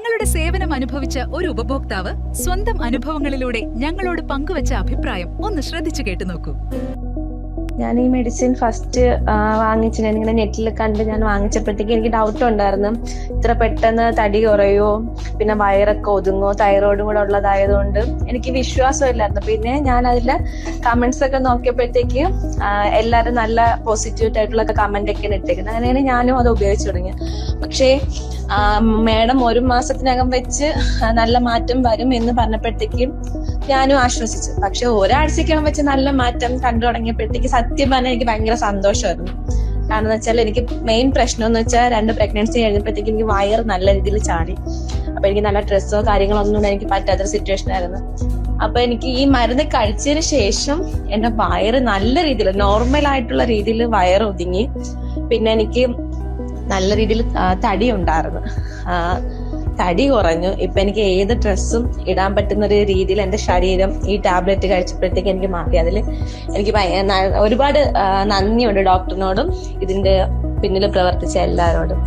ഞങ്ങളുടെ സേവനം അനുഭവിച്ച ഒരു ഉപഭോക്താവ് സ്വന്തം അനുഭവങ്ങളിലൂടെ ഞങ്ങളോട് പങ്കുവച്ച അഭിപ്രായം ഒന്ന് ശ്രദ്ധിച്ചു കേട്ടു നോക്കൂ. ഞാൻ ഈ മെഡിസിൻ ഫസ്റ്റ് വാങ്ങിച്ചു ഇങ്ങനെ നെറ്റിൽ കണ്ട് ഞാൻ വാങ്ങിച്ചപ്പോഴത്തേക്ക് എനിക്ക് ഡൗട്ട് ഉണ്ടായിരുന്നു, ഇത്ര പെട്ടെന്ന് തടി കുറയോ, പിന്നെ വയറൊക്കെ ഒതുങ്ങോ, തൈറോയിഡും കൂടെ ഉള്ളതായതുകൊണ്ട് എനിക്ക് വിശ്വാസമില്ലായിരുന്നു. പിന്നെ ഞാൻ അതിലെ കമന്റ്സ് ഒക്കെ നോക്കിയപ്പോഴത്തേക്ക് എല്ലാവരും നല്ല പോസിറ്റീവ് ആയിട്ടുള്ള കമന്റ് ഒക്കെയാണ് ഇട്ടേക്കുന്നത്. അങ്ങനെയാണ് ഞാനും അത് ഉപയോഗിച്ചു തുടങ്ങിയത്. പക്ഷേ മാഡം 1 മാസത്തിനകം വെച്ച് നല്ല മാറ്റം വരും എന്ന് പറഞ്ഞപ്പോഴത്തേക്കും ഞാനും ആശ്വസിച്ചു. പക്ഷെ ഒരാഴ്ചക്കകം വെച്ച് നല്ല മാറ്റം കണ്ടു തുടങ്ങിയപ്പോഴത്തേക്ക് സത്യം പറഞ്ഞാൽ എനിക്ക് ഭയങ്കര സന്തോഷമായിരുന്നു. കാരണം എന്ന് വെച്ചാൽ എനിക്ക് മെയിൻ പ്രശ്നം എന്ന് വെച്ചാൽ 2 പ്രഗ്നൻസി കഴിഞ്ഞപ്പോഴത്തേക്ക് എനിക്ക് വയർ നല്ല രീതിയിൽ ചാടി. അപ്പൊ എനിക്ക് നല്ല ഡ്രസ്സോ കാര്യങ്ങളോ ഒന്നും എനിക്ക് പറ്റാത്തൊരു സിറ്റുവേഷൻ ആയിരുന്നു. അപ്പൊ എനിക്ക് ഈ മരുന്ന് കഴിച്ചതിന് ശേഷം എന്റെ വയറ് നല്ല രീതിയിൽ നോർമൽ ആയിട്ടുള്ള രീതിയിൽ വയറ് ഒതുങ്ങി. പിന്നെ എനിക്ക് നല്ല രീതിയിൽ തടി ഉണ്ടായിരുന്നു, തടി കുറഞ്ഞു. ഇപ്പൊ എനിക്ക് ഏത് ഡ്രസ്സും ഇടാൻ പറ്റുന്ന ഒരു രീതിയിൽ എന്റെ ശരീരം ഈ ടാബ്ലറ്റ് കഴിച്ചപ്പോഴത്തേക്ക് എനിക്ക് മാറി. അതിൽ എനിക്ക് ഒരുപാട് നന്ദിയുണ്ട് ഡോക്ടറിനോടും ഇതിന്റെ പിന്നിൽ പ്രവർത്തിച്ച എല്ലാവരോടും.